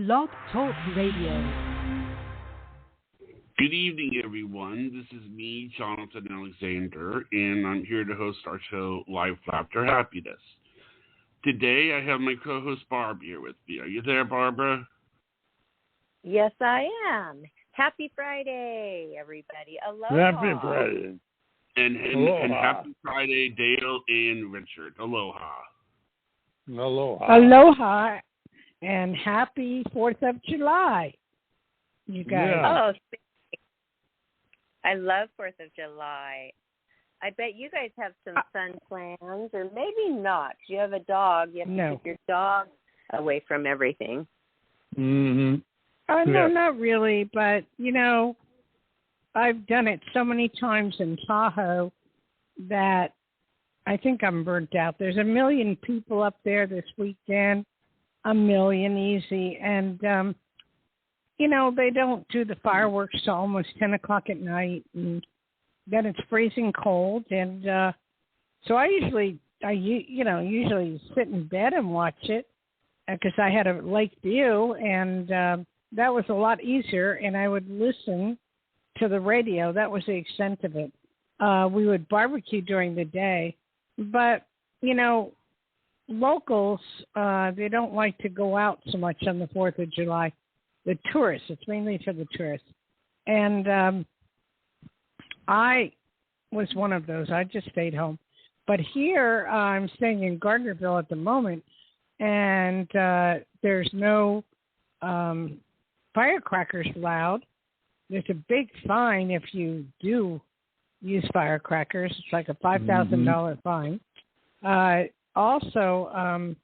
Blog Talk Radio. Good evening, everyone. This is me, Jonathan Alexander, and I'm here to host our show, Life, Laughter, Happiness. Today, I have my co-host, Barb, here with me. Are you there, Barbara? Yes, I am. Happy Friday, everybody. Aloha. Happy Friday. And happy Friday, Dayle and Richard. Aloha. Aloha. Aloha, and happy 4th of July, you guys. Yeah. Oh, I love 4th of July. I bet you guys have some fun plans, or maybe not. You have a dog. You have to keep your dog away from everything. Mm-hmm. No, not really, but, you know, I've done it so many times in Tahoe that I think I'm burnt out. There's 1 million people up there this weekend, 1 million easy, and, you know, they don't do the fireworks till almost 10 o'clock at night, and then it's freezing cold, and so I usually sit in bed and watch it because I had a lake view, and that was a lot easier, and I would listen to the radio. That was the extent of it. We would barbecue during the day, but, you know, locals, they don't like to go out so much on the 4th of July. The tourists, it's mainly for the tourists. And I was one of those. I just stayed home. But here, I'm staying in Gardnerville at the moment, and there's no firecrackers allowed. There's a big fine if you do use firecrackers. It's like a $5,000 fine. Also,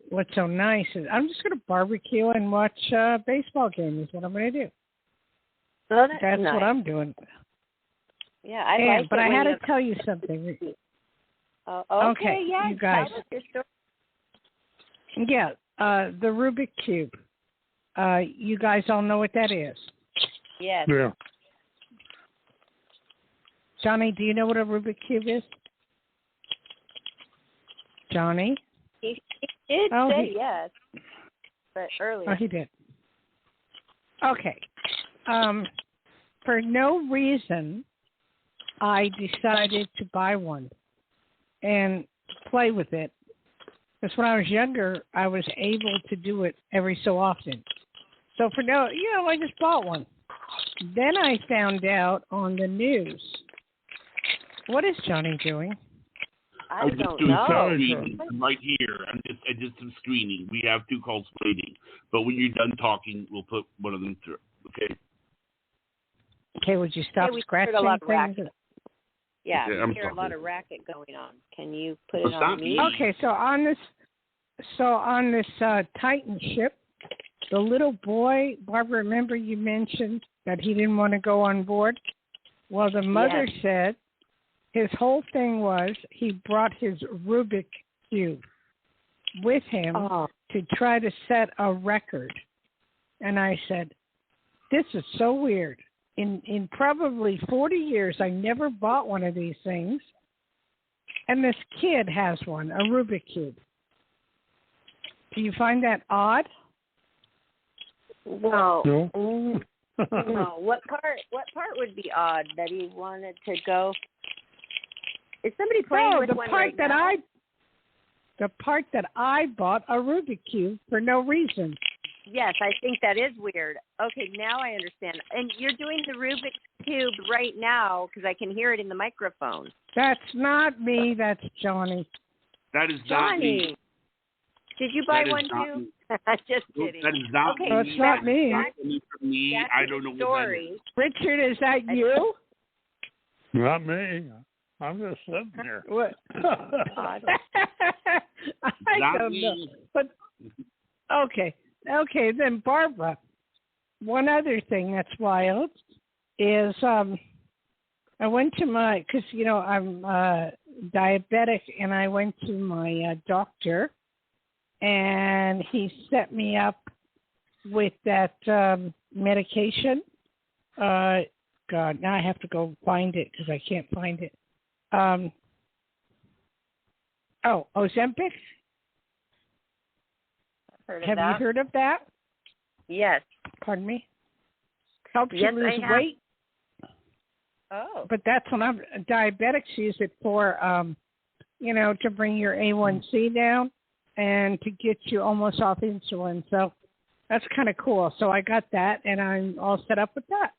what's so nice is I'm just going to barbecue and watch a baseball game is what I'm going to do. Oh, that's nice. what I'm doing. Yeah, I like it. But I had to tell you something. Okay, yeah, you guys. tell us your story. Yeah, the Rubik Cube. You guys all know what that is? Yes. Yeah. Johnny, do you know what a Rubik Cube is? Johnny? He did say yes, but earlier. Oh, he did. Okay. For no reason, I decided to buy one and play with it. Because when I was younger, I was able to do it every so often. So I just bought one. Then I found out on the news. What is Johnny doing? I was just doing some screening right here. I did some screening. We have 2 calls waiting. But when you're done talking, we'll put one of them through. Okay? Okay, would you stop scratching a lot of things? Yeah, okay, we hear a lot of racket going on. Can you put it on me? Okay, so on this Titan ship, the little boy, Barbara, remember you mentioned that he didn't want to go on board? Well, the mother said his whole thing was he brought his Rubik Cube with him to try to set a record. And I said, this is so weird. In probably 40 years, I never bought one of these things. And this kid has one, a Rubik Cube. Do you find that odd? No. No. What part would be odd that he wanted to go? Is somebody playing with one right now? The part that I bought a Rubik Cube for no reason. Yes, I think that is weird. Okay, now I understand. And you're doing the Rubik's Cube right now because I can hear it in the microphone. That's not me. That's Johnny. That is not me. Did you buy one too? Just kidding. That is not me. That's not me. For me, I don't know what that is. Richard, is that you? Not me. I'm just sitting here. What? I don't know. But okay, then Barbara. One other thing that's wild is I went to because I'm diabetic, and I went to my doctor, and he set me up with that medication. God, now I have to go find it because I can't find it. Ozempic? heard of Have that. you heard of that? Yes. Pardon me? Helps Yes, you lose I have. weight. Oh. But that's when diabetics use it for, to bring your A1C down and to get you almost off insulin. So that's kind of cool. So I got that, and I'm all set up with that.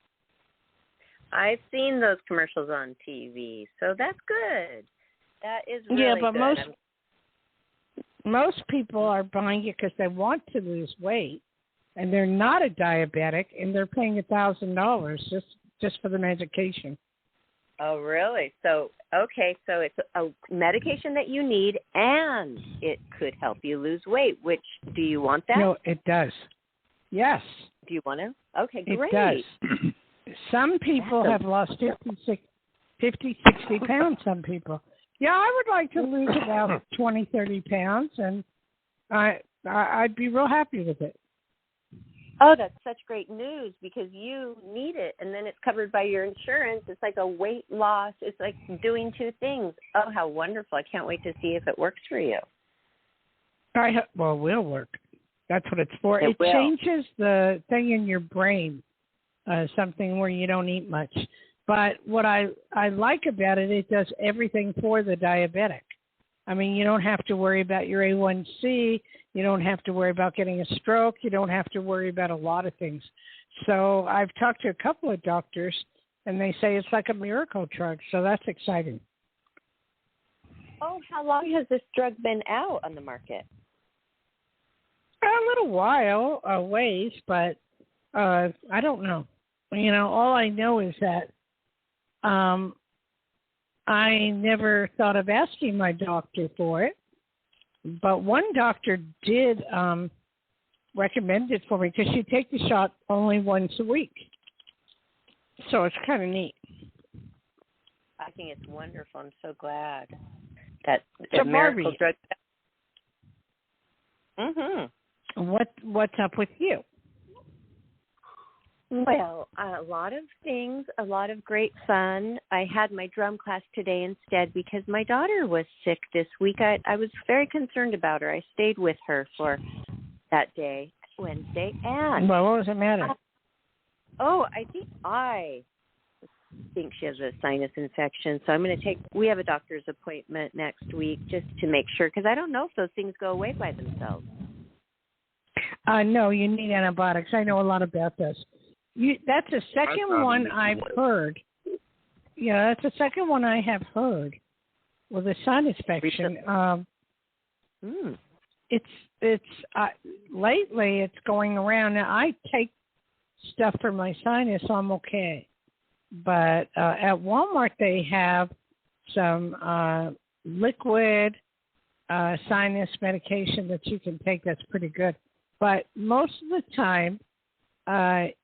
I've seen those commercials on TV, so that's good. That is really but good. most people are buying it because they want to lose weight, and they're not a diabetic, and they're paying $1,000 just for the medication. Oh, really? So it's a medication that you need, and it could help you lose weight. Which, do you want that? No, it does. Yes. Do you want to? Okay, great. It does. Some people have lost 50, 60 pounds, some people. Yeah, I would like to lose about 20, 30 pounds, and I'd be real happy with it. Oh, that's such great news because you need it, and then it's covered by your insurance. It's like a weight loss. It's like doing two things. Oh, how wonderful. I can't wait to see if it works for you. It will work. That's what it's for. It will. Changes the thing in your brain, something where you don't eat much. But what I like about it, it does everything for the diabetic. I mean, you don't have to worry about your A1C. You don't have to worry about getting a stroke. You don't have to worry about a lot of things. So I've talked to a couple of doctors, and they say it's like a miracle drug. So that's exciting. Oh, how long has this drug been out on the market? A little while, a ways, but I don't know. All I know is that I never thought of asking my doctor for it, but one doctor did recommend it for me because you take the shot only once a week. So it's kind of neat. I think it's wonderful. I'm so glad that So miracle Barbie, drug. Mm-hmm. What's up with you? Well, a lot of things, a lot of great fun. I had my drum class today instead because my daughter was sick this week. I was very concerned about her. I stayed with her for that day, Wednesday. And Well, what was the matter? I think she has a sinus infection. So we have a doctor's appointment next week just to make sure, because I don't know if those things go away by themselves. No, you need antibiotics. I know a lot about this. That's the second one I've heard. Yeah, that's the second one I have heard with a sinus infection. It's lately it's going around. Now, I take stuff for my sinus, so I'm okay. But at Walmart they have some liquid sinus medication that you can take. That's pretty good. But most of the time,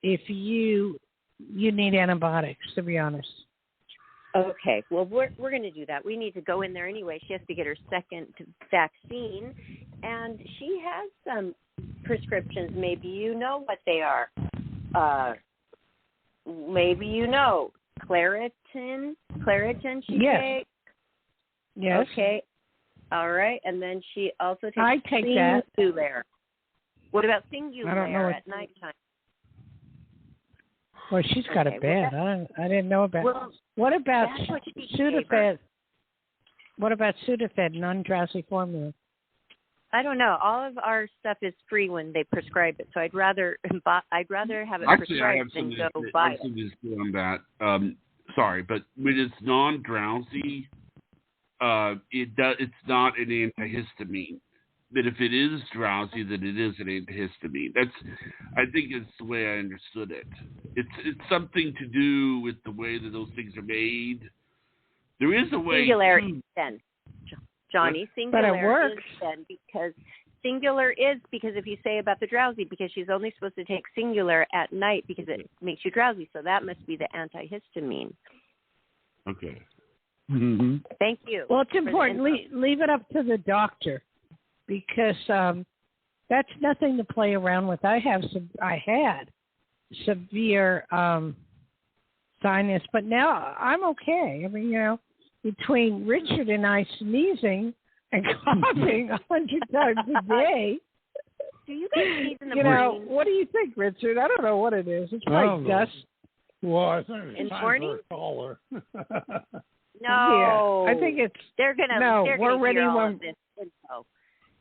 if you need antibiotics, to be honest. Okay. Well, we're going to do that. We need to go in there anyway. She has to get her second vaccine, and she has some prescriptions. Maybe you know what they are. Maybe you know Claritin. She takes. Yes. Okay. All right. And then she also takes I take that. Singulair. What about Singulair I don't know at nighttime? Well, she's got it bad. I didn't know about. Well, what about Sudafed? What about Sudafed, non-drowsy formula? I don't know. All of our stuff is free when they prescribe it, so I'd rather have it prescribed than go buy it. Actually, on that. Sorry, but when it's non-drowsy, it's not an antihistamine. But if it is drowsy, then it is an antihistamine. I think it's the way I understood it. It's something to do with the way that those things are made. There is a way. Singular then, Johnny. But it Singular works. is then because Singular is because if you say about the drowsy, because she's only supposed to take Singular at night because it makes you drowsy, so that must be the antihistamine. Okay. Mm-hmm. Thank you. Well, it's important. Leave it up to the doctor. Because that's nothing to play around with. I had severe sinus, but now I'm okay. I mean, between Richard and I sneezing and coughing 100 times a day, Do you guys sneeze in the you morning? know, what do you think, Richard? I don't know what it is. It's probably dust. Well, I think it's In time morning? for a caller. No. Yeah, I think it's. They're gonna. No, they're we're gonna ready hear all when. of this info.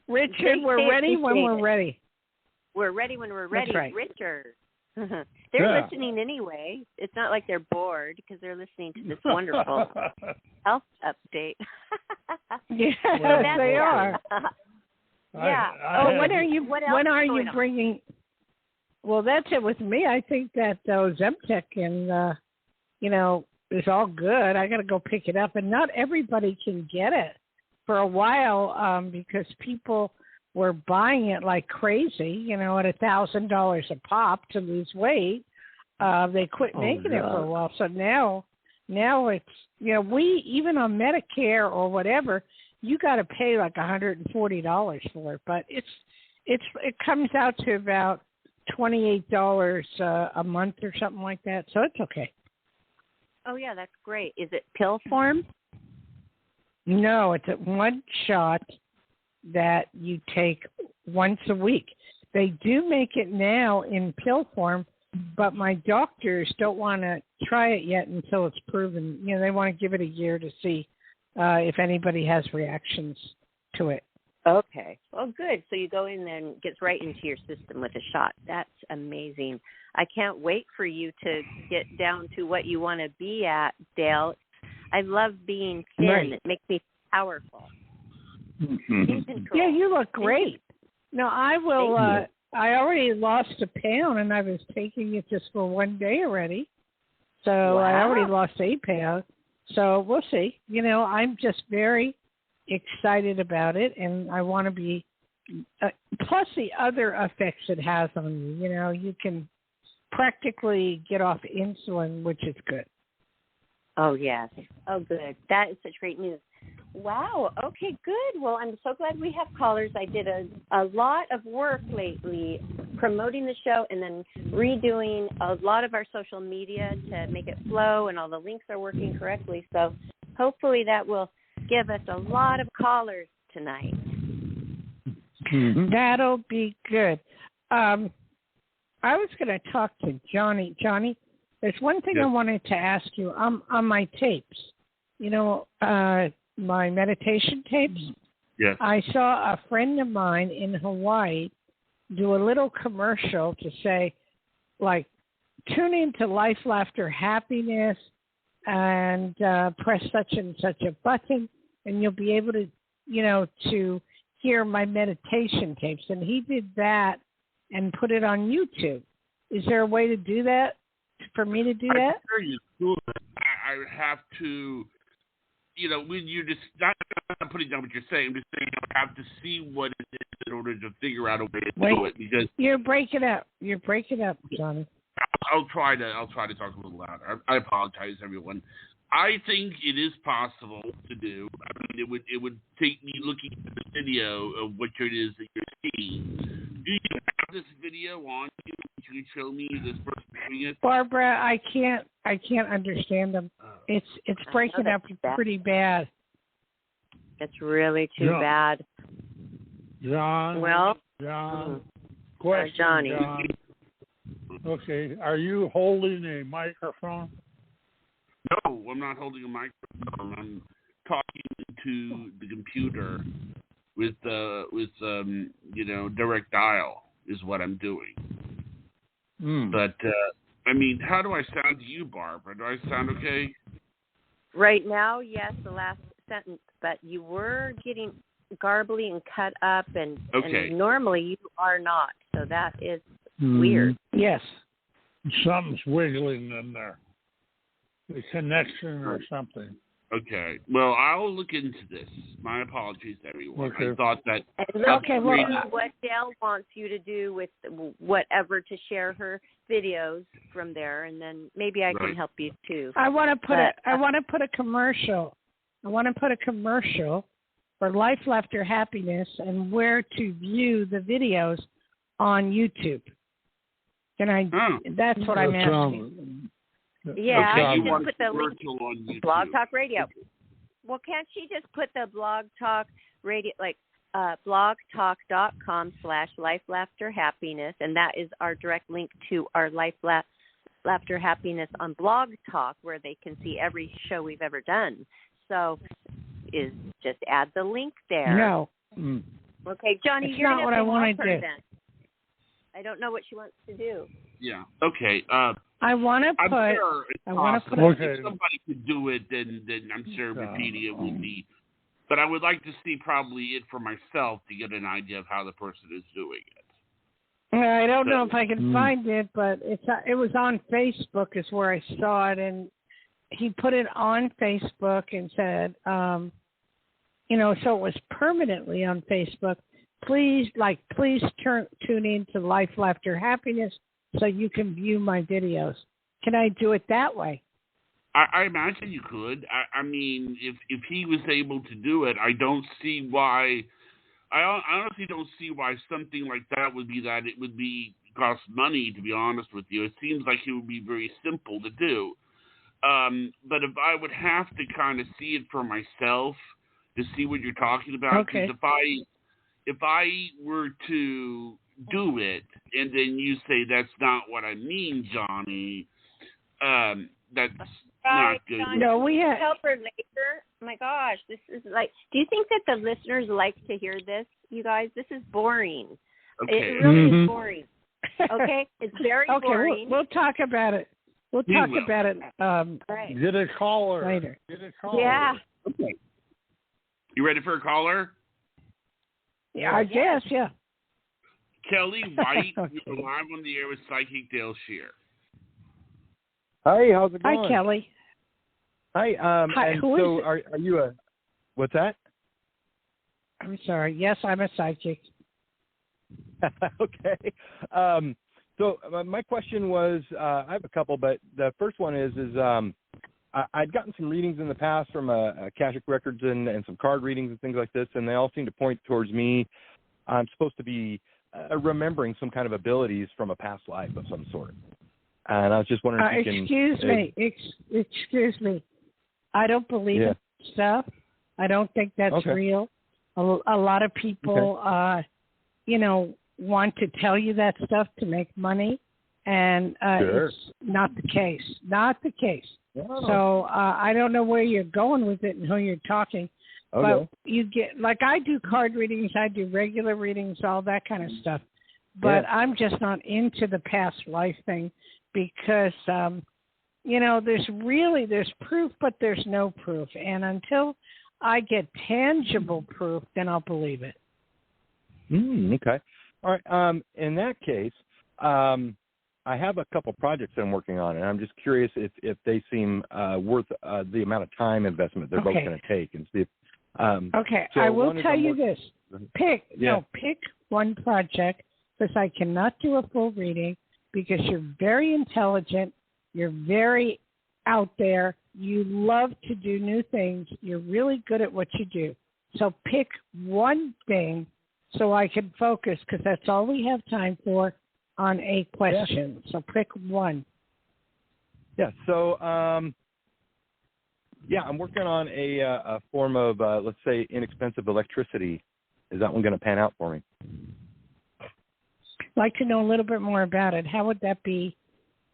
Richard, we're ready when we're ready. We're ready when we're ready, That's right. Richard. They're listening anyway. It's not like they're bored because they're listening to this wonderful health update. Yes, So that's they it. are. Yeah. When are you? What else When are is you going on? bringing? Well, that's it with me. I think that Zemtec and you know, is all good. I got to go pick it up, and not everybody can get it for a while because people were buying it like crazy. You know, at $1,000 a pop to lose weight. They quit making it for a while, so now it's, you know, we even on Medicare or whatever, you got to pay like $140 for it, but it comes out to about $28 a month or something like that, so it's okay. Oh yeah, that's great. Is it pill form? No, it's a one shot that you take once a week. They do make it now in pill form, but my doctors don't want to try it yet until it's proven. You know, they want to give it a year to see if anybody has reactions to it. Okay. Well, good. So you go in there and it gets right into your system with a shot. That's amazing. I can't wait for you to get down to what you want to be at, Dayle. I love being thin. Right. It makes me powerful. In control. Yeah, you look great. No, I will. I already lost a pound, and I was taking it just for one day already. So I already lost 8 pounds. So we'll see. You know, I'm just very excited about it, and I want to be. Plus the other effects it has on you. You know, you can practically get off insulin, which is good. Oh, yes. Oh, good. That is such great news. Wow. Okay, good. Well, I'm so glad we have callers. I did a lot of work lately promoting the show and then redoing a lot of our social media to make it flow, and all the links are working correctly. So hopefully that will give us a lot of callers tonight. That'll be good. I was going to talk to Johnny. Johnny, there's one thing I wanted to ask you. On my tapes, you know, my meditation tapes, I saw a friend of mine in Hawaii do a little commercial to say, like, tune into Life, Laughter, Happiness and press such and such a button, and you'll be able to, you know, to hear my meditation tapes. And he did that and put it on YouTube. Is there a way to do that, for me to do that? I'm sure you could. I would have to, you know, when you just, not putting down what you're saying, but saying I have to see what it is in order to figure out a way to do it. Because you're breaking up. You're breaking up, Johnny. I'll try to talk a little louder. I apologize, everyone. I think it is possible to do. I mean, it would take me looking at the video of what it is that you're seeing. Do you have this video on you? Can you show me this person doing it? Barbara, I can't understand them. It's breaking up pretty bad. That's really too bad. John. Well, Question, Johnny. John. Okay, are you holding a microphone? No, I'm not holding a microphone. I'm talking to the computer with you know, direct dial is what I'm doing. But I mean, how do I sound to you, Barbara? Do I sound okay? Right now, yes, the last sentence, but you were getting garbly and cut up, and normally you are not. So that is weird. Yes. Something's wiggling in there. The connection or something. Okay. Well, I'll look into this. My apologies, everyone. Okay. I thought that. Okay. Well, what Dayle wants you to do with whatever to share her videos from there, and then maybe I can help you too. I want to put a commercial. I want to put a commercial for Life, Laughter, Happiness, and where to view the videos on YouTube. Can I? That's what I'm asking. Yeah, okay, I you just want put the link. on YouTube. Blog Talk Radio. Well, can't she just put the Blog Talk Radio, like blogtalk.com/lifelaughterhappiness, and that is our direct link to our Laughter Happiness on Blog Talk, where they can see every show we've ever done. So just add the link there. No. Okay, Johnny, it's you're not what I want to do. Then. I don't know what she wants to do. Yeah. Okay. I want to put. Sure I want to put. If somebody could do it, then I'm sure repeating it would be. But I would like to see probably it for myself to get an idea of how the person is doing it. I don't know if I can find it, but it was on Facebook is where I saw it, and he put it on Facebook and said, so it was permanently on Facebook. Please tune in to Life, Laughter, Happiness so you can view my videos. Can I do it that way? I imagine you could. I mean, if he was able to do it, I don't see why. I honestly don't see why something like that would cost money, to be honest with you. It seems like it would be very simple to do. But if I would have to kind of see it for myself to see what you're talking about, because if I were to do it and then you say that's not what I mean, Johnny, that's not good. No, we have help her later. Oh my gosh, this is like. Do you think that the listeners like to hear this, you guys? This is boring. Okay. It really is boring. Okay, it's very boring. We'll talk about it. We'll talk about it. Right. Get a caller later. Get a caller. Yeah. Okay. You ready for a caller? Yeah, I guess. Yeah. Kelly White, you're live on the air with Psychic Dayle Schear. Hi, how's it going? Hi, Kelly. Hi. Hi, and who so is it? Are you a? What's that? I'm sorry. Yes, I'm a psychic. Okay. So my question was, I have a couple, but the first one is I'd gotten some readings in the past from Akashic Records and some card readings and things like this, and they all seem to point towards me. I'm supposed to be remembering some kind of abilities from a past life of some sort. And I was just wondering if you can... Excuse me. I don't believe in stuff. I don't think that's real. A lot of people, want to tell you that stuff to make money, and it's not the case. Not the case. Oh. So I don't know where you're going with it and who you're talking. Okay. But you get, like I do card readings, I do regular readings, all that kind of stuff. But I'm just not into the past life thing because, there's proof, but there's no proof. And until I get tangible proof, then I'll believe it. Okay. All right. In that case, I have a couple projects that I'm working on, and I'm just curious if they seem worth the amount of time investment they're both going to take, and see if. So I will tell you this: pick one project, because I cannot do a full reading because you're very intelligent, you're very out there, you love to do new things, you're really good at what you do. So pick one thing so I can focus, because that's all we have time for on a question. So pick one. Yeah. So, I'm working on a form of, let's say, inexpensive electricity. Is that one going to pan out for me? I'd like to know a little bit more about it. How would that be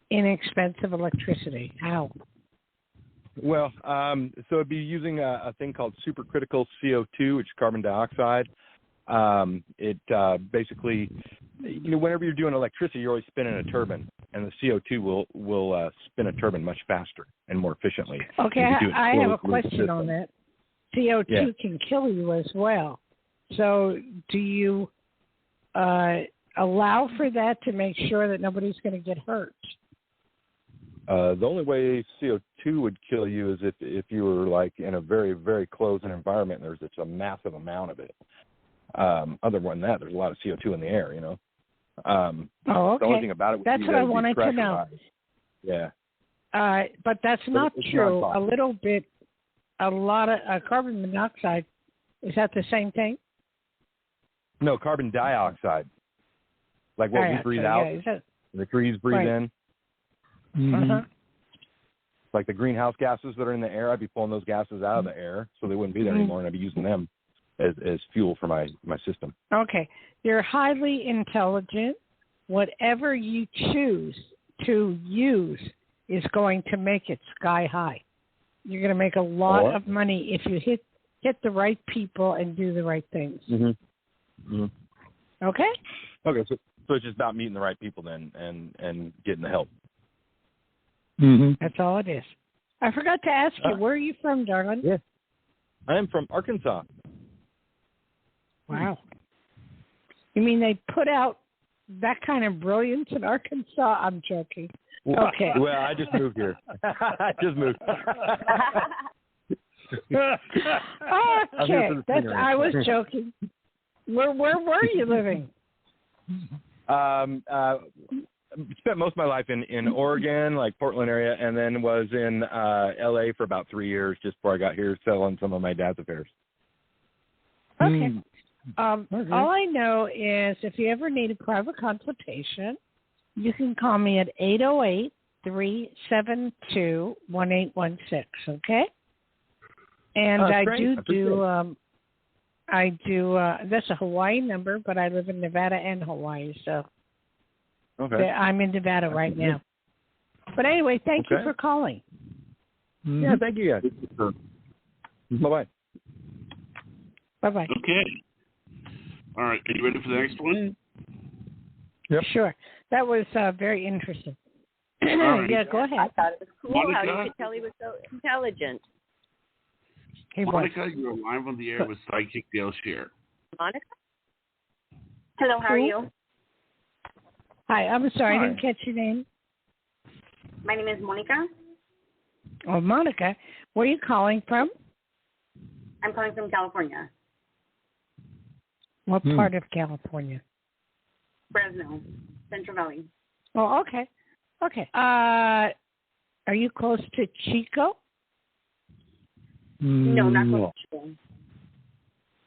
inexpensive electricity? How? Well, so it'd be using a thing called supercritical CO2, which is carbon dioxide. It basically, whenever you're doing electricity, you're always spinning a turbine, and the CO2 will spin a turbine much faster and more efficiently. Okay, I have a question on that. CO2 can kill you as well. So do you allow for that to make sure that nobody's going to get hurt? The only way CO2 would kill you is if you were like in a very, very closed environment and there's just a massive amount of it. Other than that, there's a lot of CO2 in the air, okay. The only thing about it would that's what I wanted to know. Yeah. But that's not true. A lot of carbon monoxide, is that the same thing? No, carbon dioxide. Like what we breathe out, the trees breathe in. Mm-hmm. Like the greenhouse gases that are in the air, I'd be pulling those gases out of the air so they wouldn't be there anymore, and I'd be using them as fuel for my system. Okay. You're highly intelligent. Whatever you choose to use is going to make it sky high. You're going to make a lot of money if you hit the right people and do the right things. Mm-hmm. Mm-hmm. Okay? Okay, so it's just about meeting the right people then and getting the help. Mm-hmm. That's all it is. I forgot to ask you, where are you from, darling? Yeah. I am from Arkansas. Wow. You mean they put out that kind of brilliance in Arkansas? I'm joking. Okay. Well, I just moved here. I just moved. Okay. I was joking. Where were you living? Spent most of my life in Oregon, like Portland area, and then was in LA for about 3 years just before I got here, selling some of my dad's affairs. Okay. All I know is if you ever need a private consultation, you can call me at 808-372-1816, okay? And I do, that's a Hawaii number, but I live in Nevada and Hawaii, so I'm in Nevada right now. But anyway, thank you for calling. Mm-hmm. Yeah, thank you guys. Bye-bye. Bye-bye. Okay. All right. Are you ready for the next one? Yep. Sure. That was very interesting. Right. Yeah, go ahead. I thought it was cool Monica? how you could tell he was so intelligent. Monica, you're live on the air with Sidekick Dayle Schear. Monica? Hello, how are you? Hi, I'm sorry, I didn't catch your name. My name is Monica. Oh, Monica. Where are you calling from? I'm calling from California. What part of California? Fresno, Central Valley. Oh, okay. Okay. Are you close to Chico? No, not close to Chico.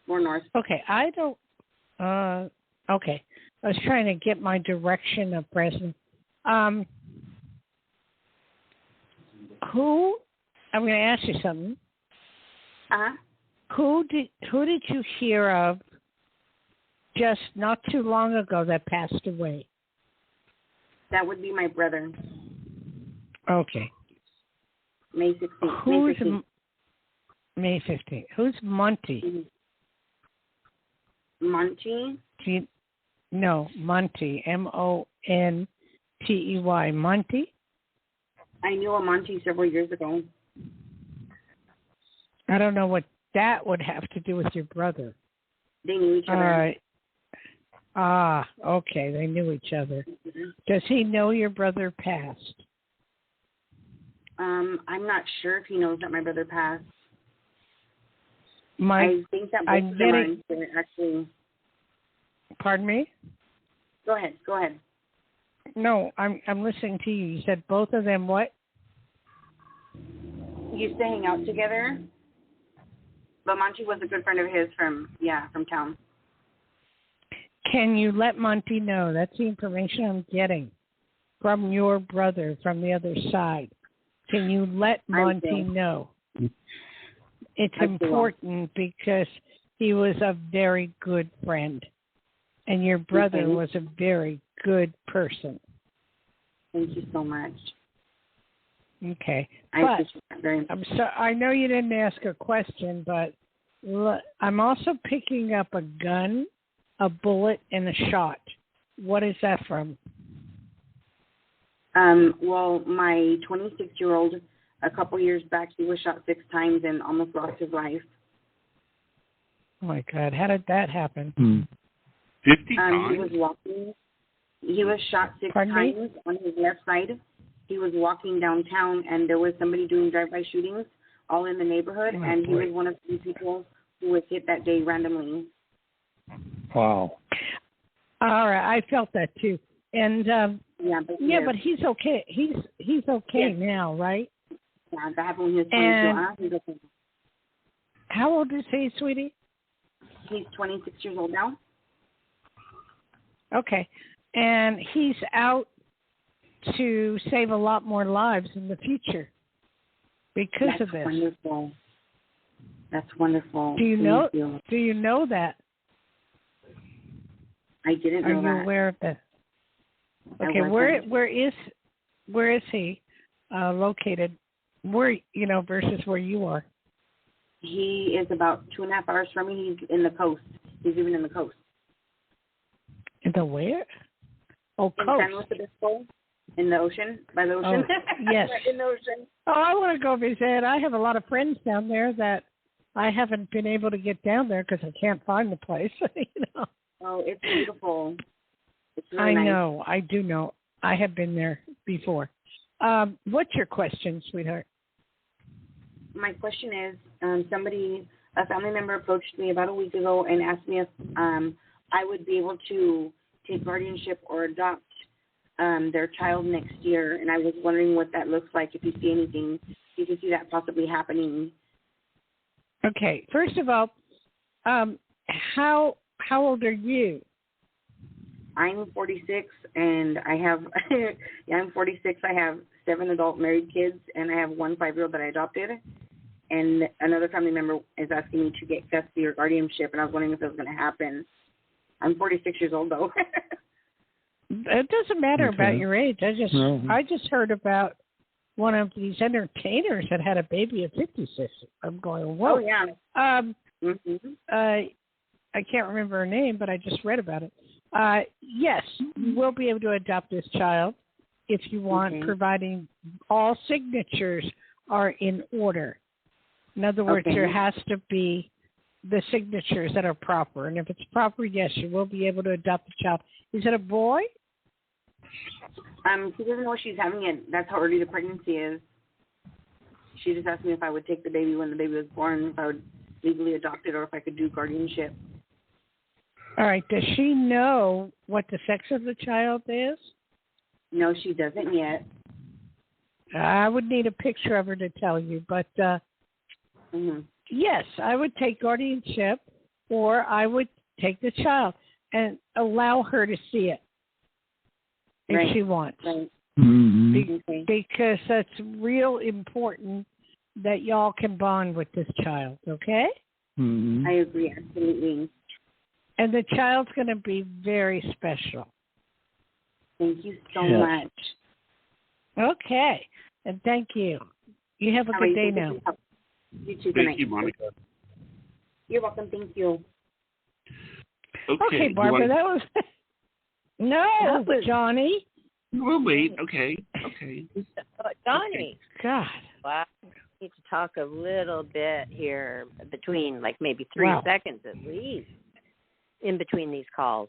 More north. Okay, I don't. Okay, I was trying to get my direction of Fresno. Who? I'm going to ask you something. Who did you hear of just not too long ago that passed away? That would be my brother. Okay. May 16th. Who's May 15th? Who's Monty? Monty? No, Monty. Montey. Monty? I knew a Monty several years ago. I don't know what that would have to do with your brother. They knew each other. Okay. They knew each other. Does he know your brother passed? I'm not sure if he knows that my brother passed. I think that both of them are actually. Pardon me? Go ahead. No, I'm listening to you. You said both of them what? Used to hang out together. But Monty was a good friend of his from town. Can you let Monty know? That's the information I'm getting from your brother from the other side. Can you let Monty know? It's important because he was a very good friend, and your brother was a very good person. Thank you so much. Okay. I appreciate that very much. I know you didn't ask a question, but I'm also picking up a gun, a bullet, and a shot. What is that from? Well, my 26-year-old, a couple years back, he was shot 6 times and almost lost his life. Oh, my God. How did that happen? 50 times? He was walking. He was shot 6 times on his left side. He was walking downtown, and there was somebody doing drive-by shootings all in the neighborhood, and he was one of the people who was hit that day randomly. Wow. All right. I felt that, too. And, but he's okay. He's okay now, right? Yeah, that happened when he was 22. He's okay. How old is he, sweetie? He's 26 years old now. Okay. And he's out to save a lot more lives in the future because of this. Wonderful. That's wonderful. Do you know? Do you know that? I didn't know that. Are you aware of that? Okay, where is he located? Where versus where you are? He is about 2.5 hours from me. He's in the coast. He's even in the coast. In the where? Oh, in coast. San Luis Obispo, in the ocean, by the ocean. Oh, yes. In the ocean. Oh, I want to go visit. I have a lot of friends down there that I haven't been able to get down there because I can't find the place. Oh, it's beautiful. It's really I know. I do know. I have been there before. What's your question, sweetheart? My question is, a family member approached me about a week ago and asked me if I would be able to take guardianship or adopt their child next year, and I was wondering what that looks like, if you see anything, if you see that possibly happening. Okay. First of all, how old are you? I'm 46, and I have, I'm 46. I have 7 adult married kids, and I have 1 5-year-old that I adopted. And another family member is asking me to get custody or guardianship, and I was wondering if it was going to happen. I'm 46 years old, though. It doesn't matter about your age. I just heard about one of these entertainers that had a baby at 56. I'm going, whoa. Oh, yeah. I can't remember her name, but I just read about it. Yes, you will be able to adopt this child if you want, providing all signatures are in order. In other words, there has to be the signatures that are proper. And if it's proper, yes, you will be able to adopt the child. Is it a boy? She doesn't know she's having it. That's how early the pregnancy is. She just asked me if I would take the baby when the baby was born, if I would legally adopt it, or if I could do guardianship. All right. Does she know what the sex of the child is? No, she doesn't yet. I would need a picture of her to tell you, but yes, I would take guardianship, or I would take the child and allow her to see it if she wants. Right. Because that's real important that y'all can bond with this child, okay? I agree, absolutely. And the child's going to be very special. Thank you so much. Okay. And thank you. You have a good day now. You too. Thank you, Monica. You're welcome. Thank you. Okay, Barbara, that was... No, Johnny. We'll wait. Okay. Johnny. God. Wow. We need to talk a little bit here between, like, maybe 3 seconds at least in between these calls.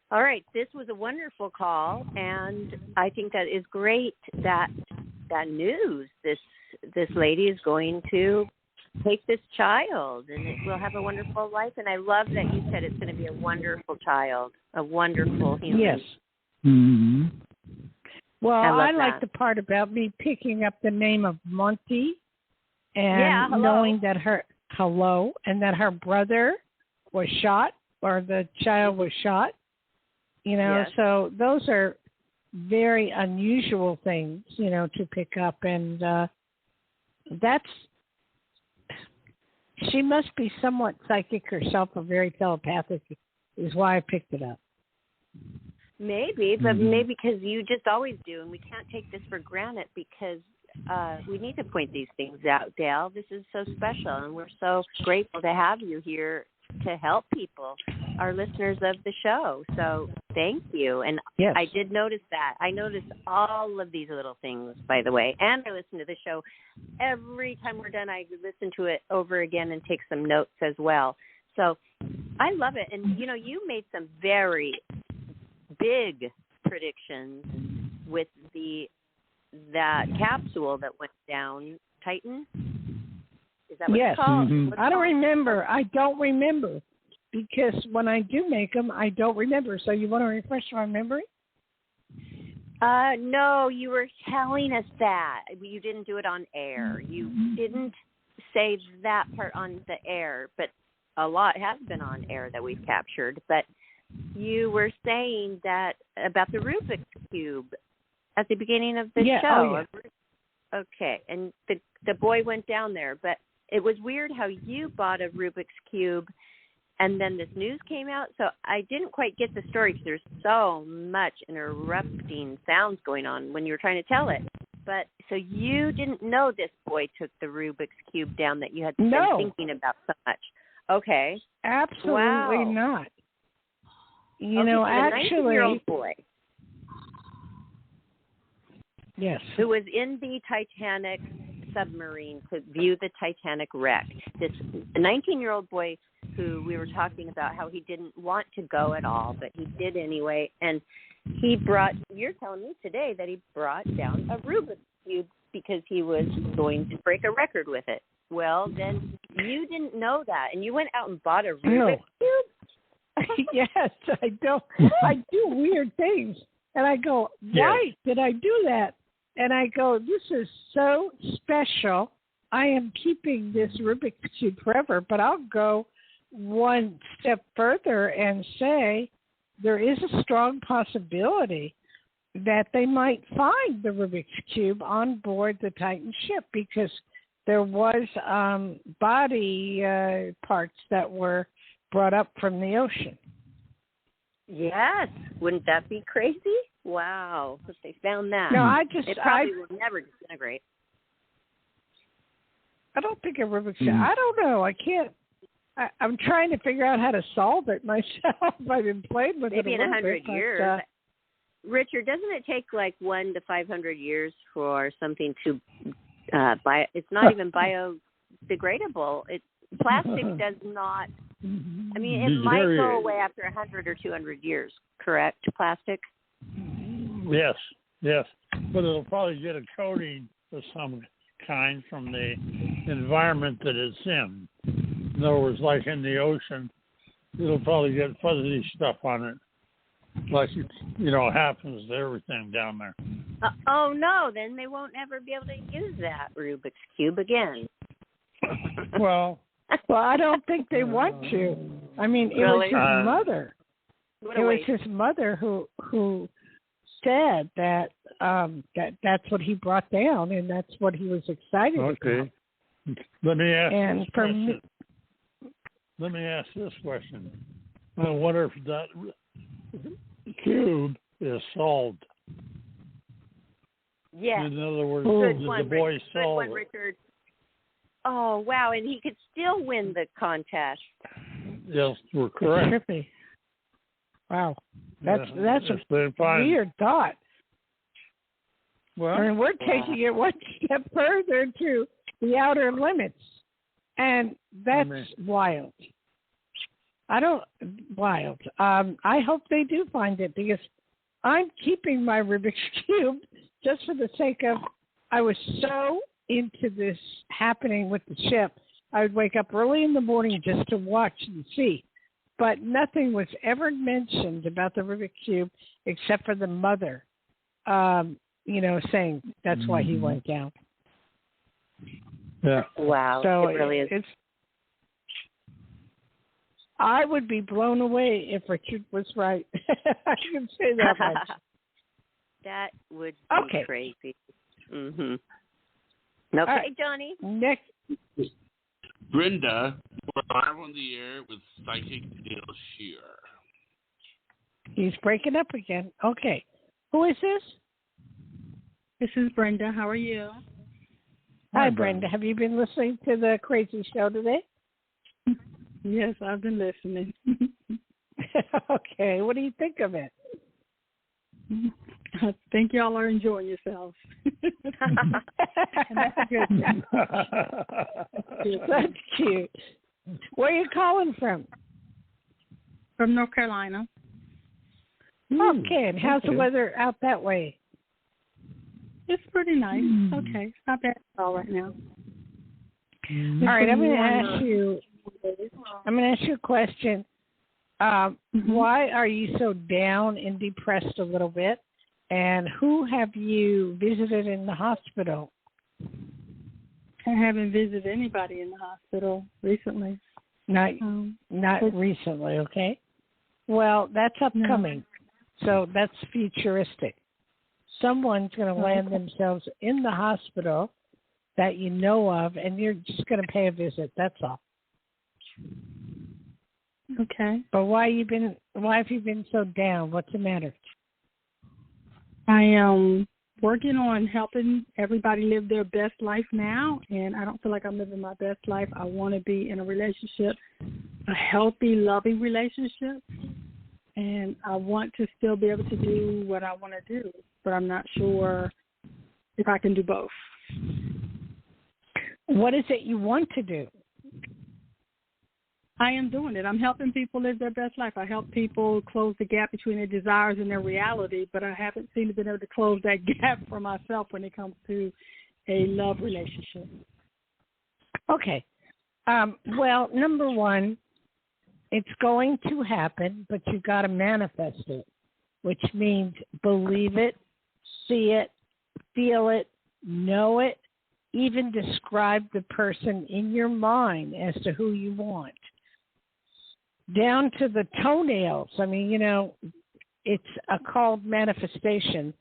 All right. This was a wonderful call, and I think that is great that news. This lady is going to take this child, and it will have a wonderful life. And I love that you said it's going to be a wonderful child, a wonderful human. Yes. Well, I like the part about me picking up the name of Monty and knowing that her brother was shot, or the child was shot. So those are very unusual things, to pick up. And she must be somewhat psychic herself, or very telepathic, is why I picked it up. Maybe, but maybe because you just always do, and we can't take this for granted, because we need to point these things out, Dayle. This is so special, and we're so grateful to have you here to help people, our listeners of the show. So thank you. And I did notice that. I noticed all of these little things, by the way, and I listen to the show. Every time we're done, I listen to it over again and take some notes as well. So I love it. And, you made some very big predictions with that capsule that went down, Titan. Is that what it's called? I don't remember because when I do make them, I don't remember. So you want to refresh my memory? No, you were telling us that. You didn't do it on air. You didn't say that part on the air, but a lot has been on air that we've captured. But you were saying that about the Rubik's Cube at the beginning of the show. Oh, yeah. Okay, and the boy went down there, but it was weird how you bought a Rubik's Cube and then this news came out. So I didn't quite get the story because there's so much interrupting sounds going on when you were trying to tell it. But so you didn't know this boy took the Rubik's Cube down that you had been thinking about so much. Okay. Absolutely not. You know, so actually, 19-year-old boy. Yes. Who was in the Titanic submarine to view the Titanic wreck. This 19-year-old boy who we were talking about how he didn't want to go at all, but he did anyway. And you're telling me today that he brought down a Rubik's Cube because he was going to break a record with it. Well, then you didn't know that, and you went out and bought a Rubik's Cube? Yes, I do weird things. And I go, why did I do that? And I go, this is so special. I am keeping this Rubik's Cube forever, but I'll go one step further and say there is a strong possibility that they might find the Rubik's Cube on board the Titan ship because there was body parts that were brought up from the ocean. Yes. Wouldn't that be crazy? Wow. If they found that. No, it probably will never disintegrate. I don't think a Rubik's Cube. I don't know. I can't. I'm trying to figure out how to solve it myself. I've been playing with maybe it in 100 years. Richard, doesn't it take like 1 to 500 years for something to it's not even biodegradable. Plastic does not. I mean, it might go away after 100 or 200 years. Correct? Plastic. Yes, but it'll probably get a coating of some kind from the environment that it's in. In other words, like in the ocean, it'll probably get fuzzy stuff on it, like happens to everything down there. Oh no! Then they won't ever be able to use that Rubik's Cube again. Well, I don't think they want to. I mean, it was his mother. It was his mother who said that that's what he brought down, and that's what he was excited about. Let me ask this question. I wonder if that cube is solved. Yeah. In other words, Good did one, the boy Good solve one, it? Richard. Oh, wow. And he could still win the contest. Yes, we're correct. That's trippy. Wow. That's a weird thought. Well, I mean, we're taking it one step further to the outer limits. And that's wild. I hope they do find it because I'm keeping my Rubik's Cube just for the sake of, I was so into this happening with the ship. I would wake up early in the morning just to watch and see. But nothing was ever mentioned about the Rubik's Cube except for the mother, saying that's why he went down. Yeah. Wow. So it really is. I would be blown away if Richard was right. I can say that much. That would be crazy. Mm-hmm. Okay, right. Johnny. Next. Brenda, we're live on the air with Psychic Dayle Schear. He's breaking up again. Okay. Who is this? This is Brenda. How are you? Hi, Brenda. Have you been listening to the crazy show today? Yes, I've been listening. Okay. What do you think of it? I think y'all are enjoying yourselves. That's a good thing. That's cute. Where are you calling from? From North Carolina. Okay. And how's the weather out that way? It's pretty nice. Okay. It's not bad at all right now. All right. I'm going to ask you a question. Why are you so down and depressed a little bit? And who have you visited in the hospital? I haven't visited anybody in the hospital recently. Not recently, okay? Well, that's upcoming. So that's futuristic. Someone's going to land themselves in the hospital, that you know of, and you're just going to pay a visit. That's all. Okay. But why have you been so down? What's the matter? I am working on helping everybody live their best life now, and I don't feel like I'm living my best life. I want to be in a relationship, a healthy, loving relationship, and I want to still be able to do what I want to do, but I'm not sure if I can do both. What is it you want to do? I am doing it. I'm helping people live their best life. I help people close the gap between their desires and their reality, but I haven't seemed to be able to close that gap for myself when it comes to a love relationship. Okay. Well, number one, it's going to happen, but you got to manifest it, which means believe it, see it, feel it, know it, even describe the person in your mind as to who you want. Down to the toenails. I mean, it's a called manifestation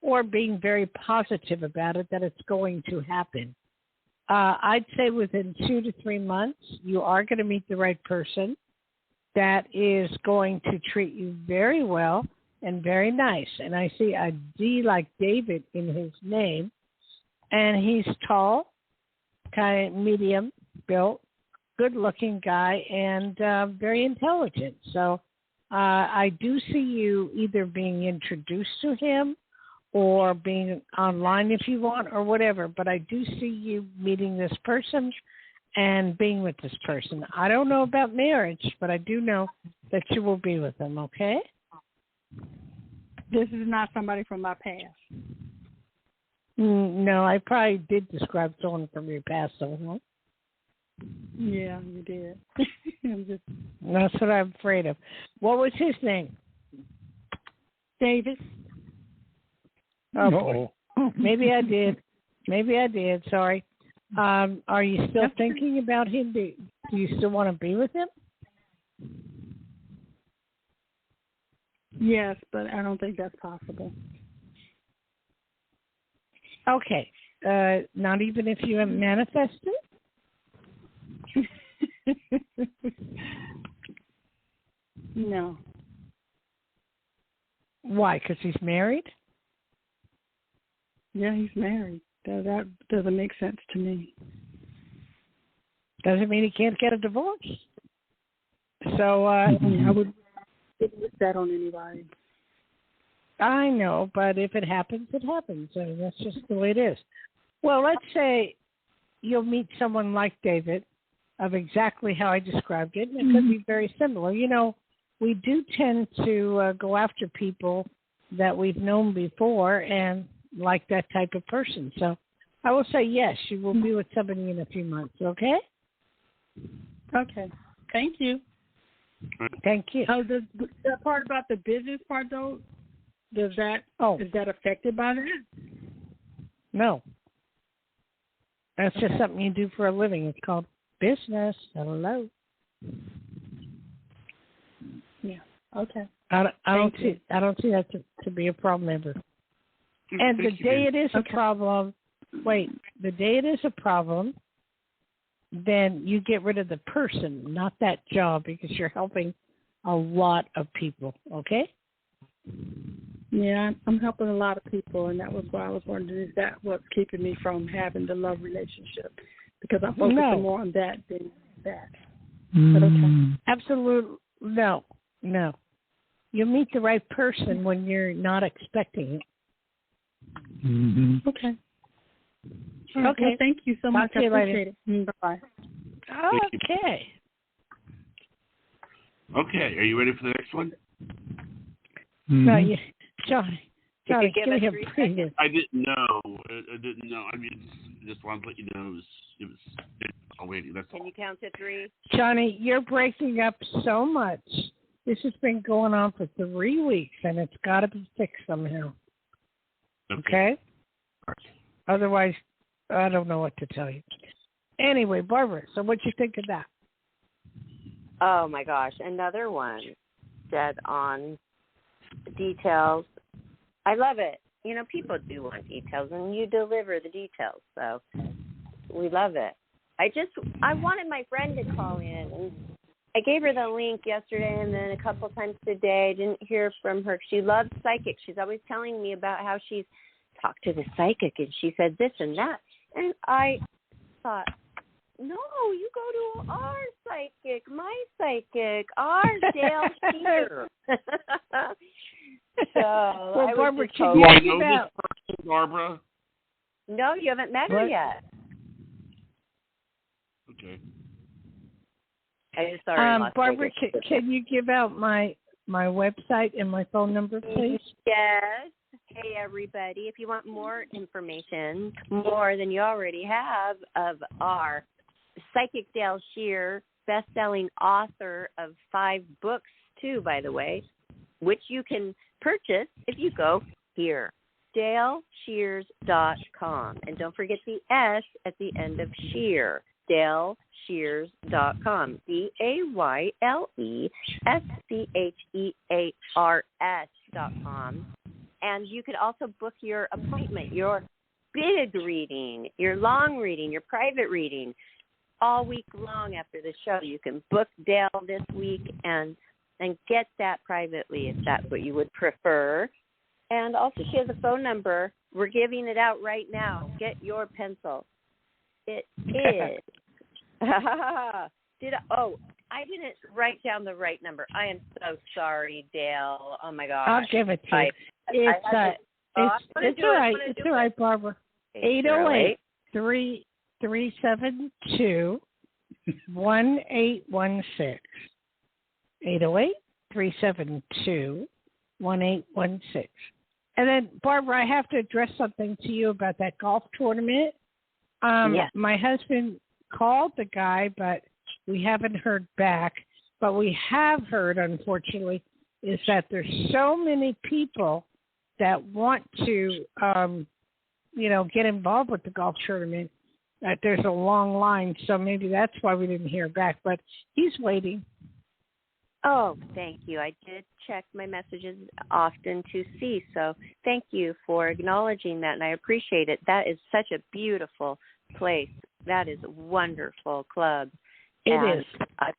or being very positive about it that it's going to happen. I'd say within 2 to 3 months, you are going to meet the right person that is going to treat you very well and very nice. And I see a D like David in his name, and he's tall, kind of medium built, good-looking guy, and very intelligent. So I do see you either being introduced to him or being online if you want or whatever, but I do see you meeting this person and being with this person. I don't know about marriage, but I do know that you will be with them, okay? This is not somebody from my past. No, I probably did describe someone from your past, though, huh? Yeah, you did. That's what I'm afraid of. What was his name? David. Oh, boy. Maybe I did. Sorry. Are you still thinking about him? Do you still want to be with him? Yes, but I don't think that's possible. Okay. Not even if you have manifested? No. Why? Because he's married? Yeah, he's married. That doesn't make sense to me. Doesn't mean he can't get a divorce. So I wouldn't wish that on anybody. I know, but if it happens, it happens. I mean, that's just the way it is. Well, let's say you'll meet someone like David of exactly how I described it, and it could be very similar. We do tend to go after people that we've known before and like that type of person. So I will say yes, you will be with somebody in a few months, okay? Okay. Thank you. Thank you. Oh, that part about the business part, though, is that affected by that? No. That's just something you do for a living. It's called business. Hello. Yeah. Okay. I don't see that to be a problem ever. And the day it is a problem, the day it is a problem, then you get rid of the person, not that job, because you're helping a lot of people, okay? Yeah, I'm helping a lot of people, and that was why I was wondering, is that what's keeping me from having the love relationship? Because I'm focusing more on that than that. But okay. Absolutely. No. You meet the right person when you're not expecting it. Mm-hmm. Okay. Right, okay. Well, thank you so much. I appreciate it. Bye-bye. Okay. Okay, are you ready for the next one? No, Johnny, give me a preview. I didn't know. I mean, just wanted to let you know it was waiting. That's all. Can you count to 3? Johnny, you're breaking up so much. This has been going on for 3 weeks, and it's got to be fixed somehow. Okay? Otherwise, I don't know what to tell you. Anyway, Barbara, so what you think of that? Oh, my gosh. Another one. Dead on details. I love it. People do want details, and you deliver the details. So We love it. I wanted my friend to call in, and I gave her the link yesterday and then a couple times today. I didn't hear from her. She loves psychics. She's always telling me about how she's talked to the psychic, and she said this and that. And I thought, no, you go to our psychic, my psychic, our Dayle Schear. So well, Barbara, do I know this person, Barbara? No, you haven't met her yet. Okay. I just saw her in Las Barbara, Vegas. can you give out my website and my phone number, please? Yes. Hey, everybody. If you want more information, more than you already have, of our psychic Dayle Schear, best-selling author of 5 books, too, by the way, which you can purchase if you go here, DayleSchears.com. And don't forget the S at the end of Schear, DayleSchears.com, DayleSchears.com. And you could also book your appointment, your big reading, your long reading, your private reading, all week long after the show. You can book Dayle this week and get that privately if that's what you would prefer. And also she has a phone number. We're giving it out right now. Get your pencil. It is. I didn't write down the right number. I am so sorry, Dayle. Oh my gosh. I'll give it to you. It's all right. It's all right, Barbara. 808-372-1816. 808-372-1816. And then, Barbara, I have to address something to you about that golf tournament. Yes. My husband called the guy, but we haven't heard back. But we have heard, unfortunately, is that there's so many people that want to, get involved with the golf tournament that there's a long line. So maybe that's why we didn't hear back. But he's waiting. Oh, thank you. I did check my messages often to see. So thank you for acknowledging that, and I appreciate it. That is such a beautiful place. That is a wonderful club. It is.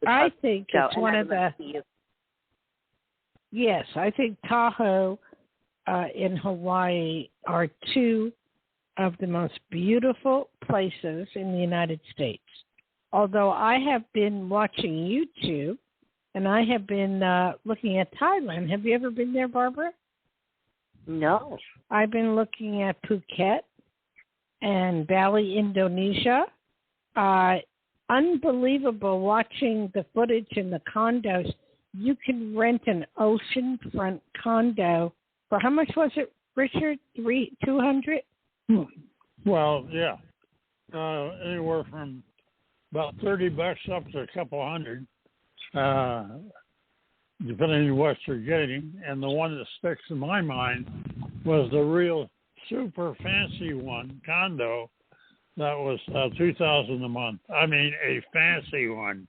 I think it's one of the... Yes, I think Tahoe in Hawaii are 2 of the most beautiful places in the United States. Although I have been watching YouTube, and I have been looking at Thailand. Have you ever been there, Barbara? No. I've been looking at Phuket and Bali, Indonesia. Unbelievable watching the footage in the condos. You can rent an oceanfront condo for how much was it, Richard? $200? Well, yeah, anywhere from about $30 up to a couple hundred, depending on what you're getting. And the one that sticks in my mind was the real super fancy one, condo. That was $2,000 a month. I mean, a fancy one.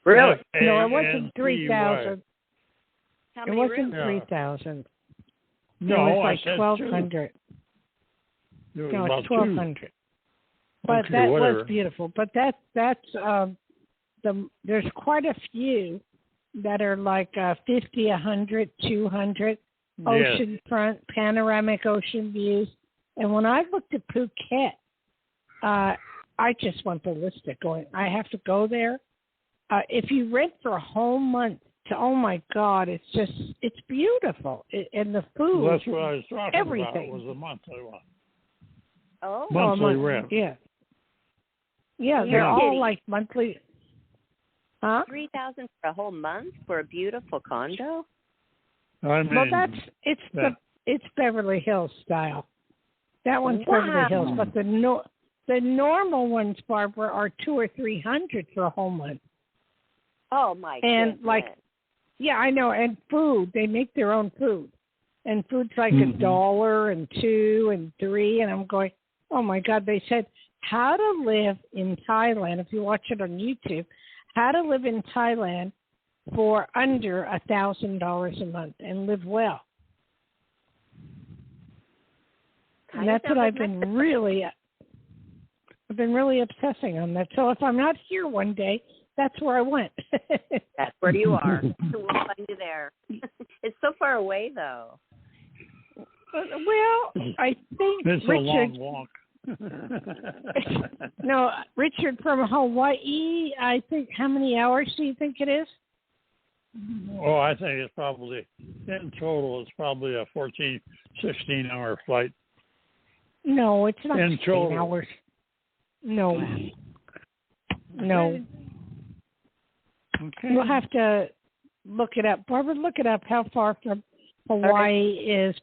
Really? No, it wasn't $3,000. It wasn't $3,000. No, it was I like said $1,200. No, it's $1,200. But okay, that whatever. was beautiful. But that's there's quite a few that are like 50, 100, 200, oceanfront, panoramic ocean views. And when I looked at Phuket, I just want the list of going. I have to go there. If you rent for a whole month, oh my God, it's beautiful. And the food. Well, that's what I was talking everything. about. Was a monthly one. Oh, monthly rent. Yeah. Yeah, they're all like monthly. Huh? $3,000 for a whole month for a beautiful condo? I mean, Well, it's Beverly Hills style. That one's Beverly Hills, but the normal ones, Barbara, are $200 or $300 for a whole month. Oh my goodness. Yeah, I know. And food, they make their own food, and food's like $1 and $2 and $3, and I'm going, oh my God! They said how to live in Thailand. If you watch it on YouTube, how to live in Thailand for under $1,000 a month and live well. And that's what I've been really. I've been really obsessing on that. So if I'm not here one day, that's where I went. That's where you are. We'll find you there. It's so far away, though. Well, I think it's Richard. a long walk. No, Richard from Hawaii. I think. How many hours do you think it is? Oh, I think it's probably in total. It's probably a 14, 16-hour flight. No, it's not in 16 total. hours. No. No. Okay. We'll have to look it up. Barbara, look it up. How far from Hawaii is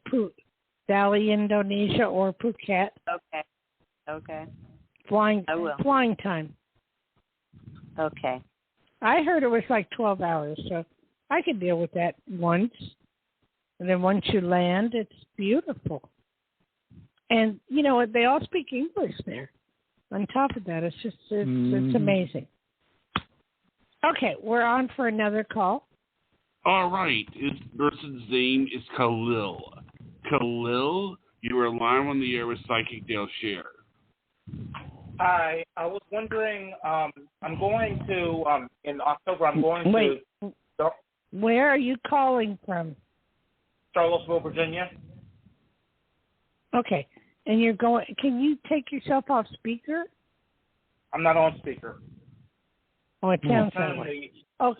Dayle, Indonesia, or Phuket? Okay. Flying time. Okay. I heard it was like 12 hours, so I could deal with that once. And then once you land, it's beautiful. And, you know, they all speak English there. On top of that, it's amazing. Okay, we're on for another call. All right. This person's name is Khalil. Khalil, you are live on the air with Psychic Dayle Schear. Hi, I was wondering, I'm going to, in October, I'm going to... Where are you calling from? Charlottesville, Virginia. Okay, and you're going, can you take yourself off speaker? I'm not on speaker. Oh, it sounds that way. Oh.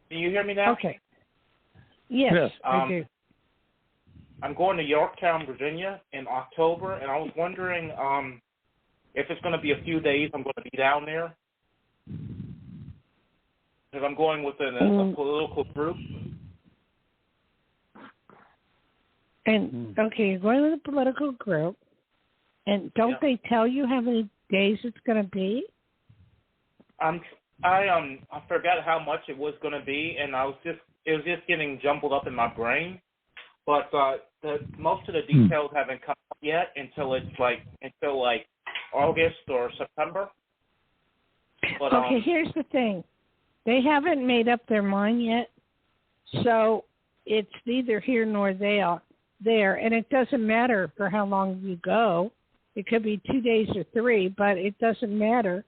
Can you hear me now? Okay. Yes, I do. I'm going to Yorktown, Virginia in October, and I was wondering if it's going to be a few days I'm going to be down there. Because I'm going with a political group. And, okay, you're going with a political group, and don't they tell you how many days it's going to be? I forgot how much it was going to be, and it was just getting jumbled up in my brain. But most of the details haven't come up yet until August or September. But, okay, here's the thing. They haven't made up their mind yet, so it's neither here nor there, and it doesn't matter for how long you go. It could be 2 days or 3, but it doesn't matter.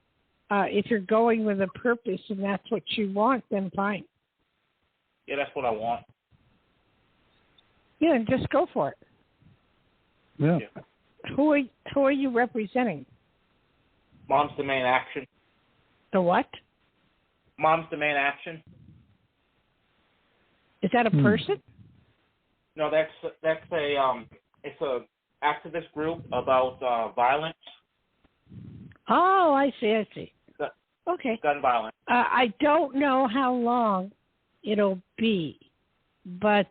If you're going with a purpose and that's what you want, then fine. Yeah, that's what I want. Yeah, just go for it. Yeah. Who are you representing? Moms Demand Action. The what? Moms Demand Action. Is that a person? No, that's it's a activist group about violence. Oh, I see. Okay. Gun violence. I don't know how long it'll be, but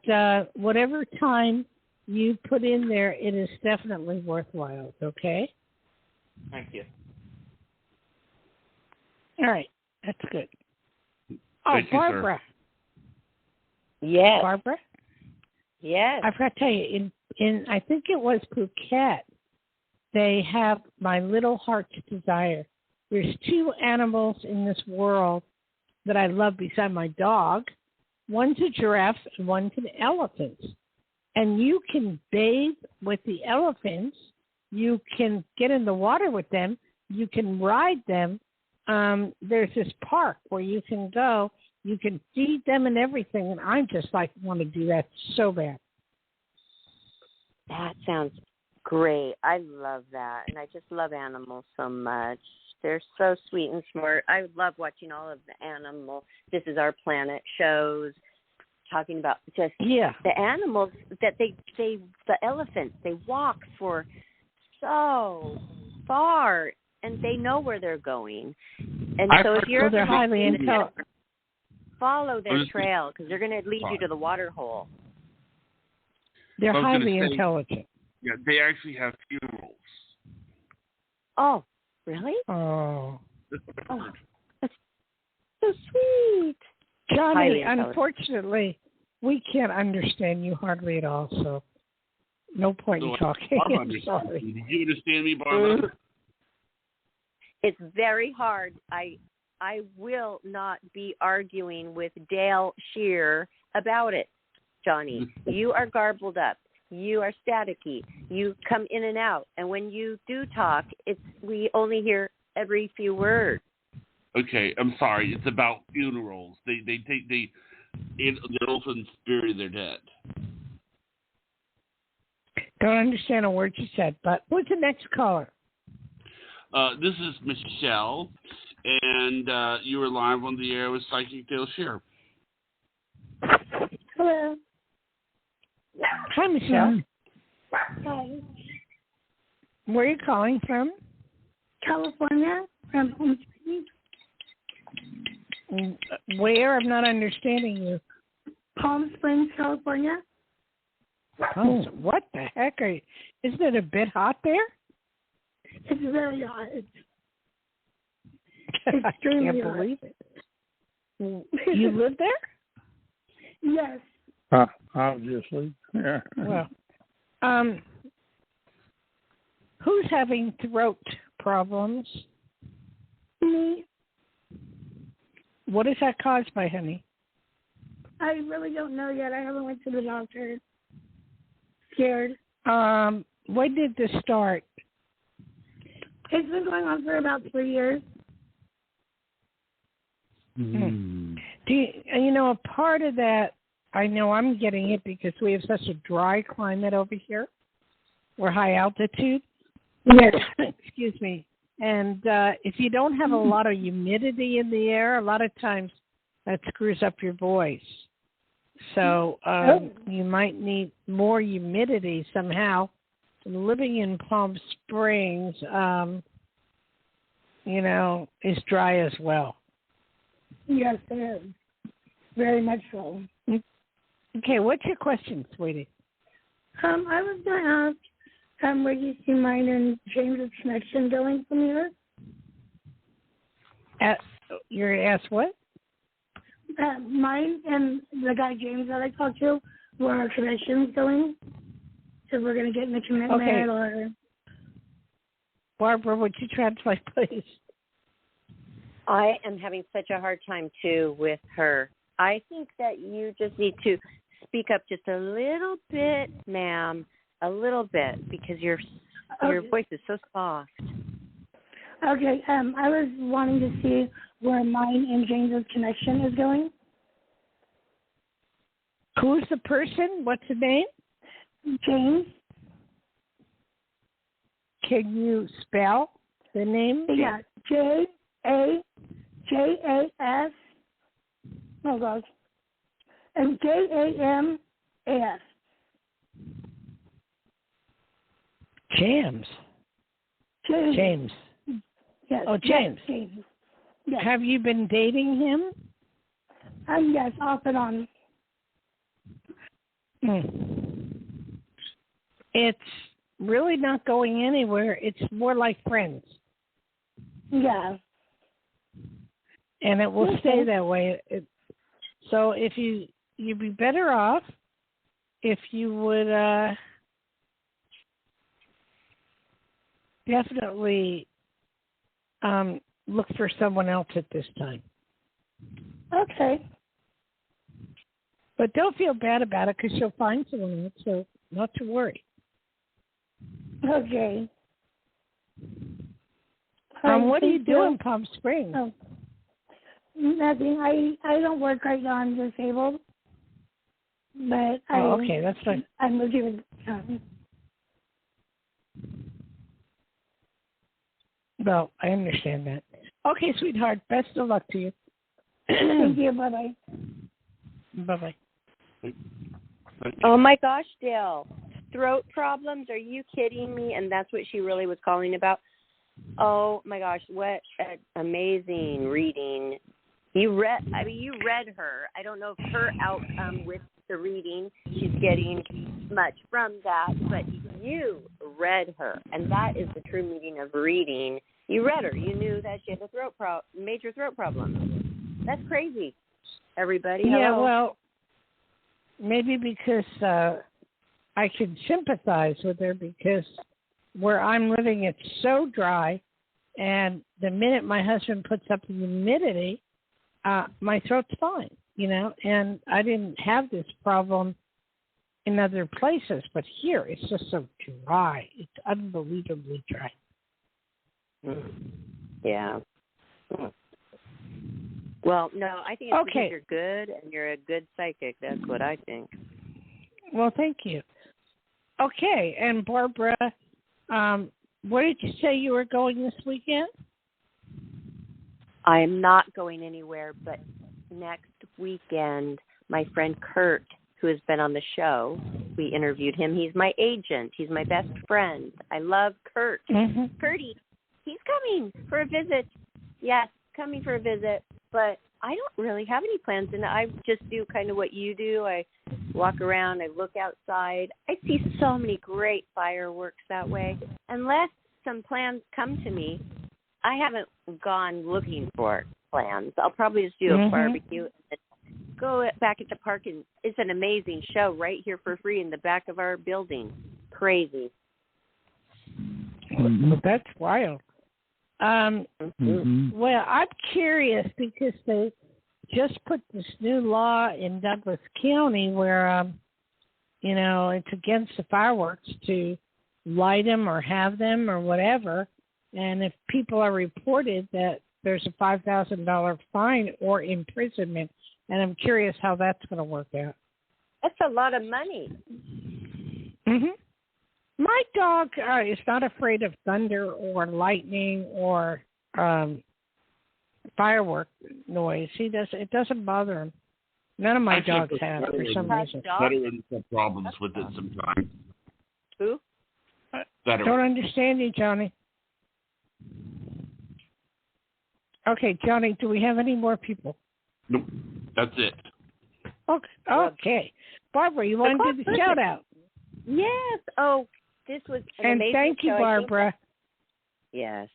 whatever time you put in there, it is definitely worthwhile, okay? Thank you. All right. That's good. Thank you, Barbara. sir. Yes. Barbara? Yes. I forgot to tell you, in I think it was Phuket, they have My Little Heart's Desire. There's 2 animals in this world that I love beside my dog. One's a giraffe and one's an elephant. And you can bathe with the elephants. You can get in the water with them. You can ride them. There's this park where you can go. You can feed them and everything. And I just want to do that so bad. That sounds great. I love that. And I just love animals so much. They're so sweet and smart. I love watching all of the animal This Is Our Planet shows, talking about just the animals that the elephants, they walk for so far and they know where they're going. And so if you're they're highly intelligent, follow their trail because they're going to lead you to the water hole. They're highly intelligent. Yeah, they actually have funerals. Oh, really? Oh, that's so sweet. Johnny, unfortunately, we can't understand you hardly at all, so no point in talking. I'm sorry. Did you understand me, Barbara? It's very hard. I will not be arguing with Dayle Schear about it, Johnny. You are garbled up. You are staticky. You come in and out. And when you do talk, we only hear every few words. Okay, I'm sorry. It's about funerals. They often bury their dead. Don't understand a word you said, but who's the next caller? This is Michelle, and you were live on the air with Psychic Dayle Schear. Hello. Hi, Michelle. Hi. Where are you calling from? California, from Palm Springs. Where? I'm not understanding you. Palm Springs, California. Oh, what the heck are you? Isn't it a bit hot there? It's very hot. It's I extremely can't believe hot. it. You live there? Yes. Obviously. Yeah. Well, who's having throat problems? Me. What is that caused by, honey? I really don't know yet. I haven't went to the doctor. Scared. When did this start? It's been going on for about 3 years. Do you a part of that, I know I'm getting it because we have such a dry climate over here. We're high altitude. Yes. Excuse me. And if you don't have a lot of humidity in the air, a lot of times that screws up your voice. So you might need more humidity somehow. Living in Palm Springs, is dry as well. Yes, it is. Very much so. Okay, what's your question, sweetie? I was going to ask where you see mine and James' connection going from here. You're going to ask what? Mine and the guy James that I talked to, where our connection's going. So we're going to get in a commitment or... Barbara, would you translate, please? I am having such a hard time, too, with her. I think that you just need to speak up just a little bit, ma'am, a little bit, because your voice is so soft. Okay, I was wanting to see where mine and James' connection is going. Who's the person? What's the name? James. Can you spell the name? Yeah, Jas. Oh gosh, and Jamas. James. James. Yes. Oh, James. Yes, James. Yes. Have you been dating him? Yes, off and on. It's really not going anywhere. It's more like friends. Yeah. And it will stay that way. So if you'd be better off if you would definitely look for someone else at this time. Okay. But don't feel bad about it because you'll find someone else, so not to worry. Okay. What do you do in Palm Springs? Oh. Nothing. I don't work right now. I'm disabled. But okay, that's fine. I'm looking with time. Well, I understand that. Okay, sweetheart. Best of luck to you. Thank you. Bye-bye. Bye-bye. Oh, my gosh, Dayle. Throat problems? Are you kidding me? And that's what she really was calling about? Oh, my gosh. What an amazing reading. You read her. I don't know if her outcome with the reading, she's getting much from that, but you read her. And that is the true meaning of reading. You read her. You knew that she had a major throat problem. That's crazy, everybody. Hello? Yeah, well, maybe because I can sympathize with her because where I'm living, it's so dry, and the minute my husband puts up the humidity, my throat's fine, and I didn't have this problem in other places, but here it's just so dry. It's unbelievably dry. Yeah. Well, no, I think it's because you're good and you're a good psychic. That's what I think. Well, thank you. Okay, and Barbara, where did you say you were going this weekend? I am not going anywhere, but next weekend, my friend Kurt, who has been on the show, we interviewed him. He's my agent. He's my best friend. I love Kurt. Mm-hmm. Kurtie, he's coming for a visit. Yes, coming for a visit. But I don't really have any plans, and I just do kind of what you do. I walk around, I look outside. I see so many great fireworks that way. Unless some plans come to me, I haven't gone looking for plans. I'll probably just do a barbecue and go back at the park, and it's an amazing show right here for free in the back of our building. Crazy. Well, that's wild. Well, I'm curious because they just put this new law in Douglas County where, it's against the fireworks to light them or have them or whatever. And if people are reported, that there's a $5,000 fine or imprisonment. And I'm curious how that's going to work out. That's a lot of money. Mm-hmm. My dog is not afraid of thunder or lightning or firework noise. It doesn't bother him. None of my dogs have for some reason. Veterans have problems with it sometimes. Who? Veterans. Don't understand you, Johnny. Okay, Johnny, do we have any more people? Nope. That's it. Okay. Barbara, you want to do the shout out? Yes. Oh, this was an amazing thank you, show. Barbara. Yes.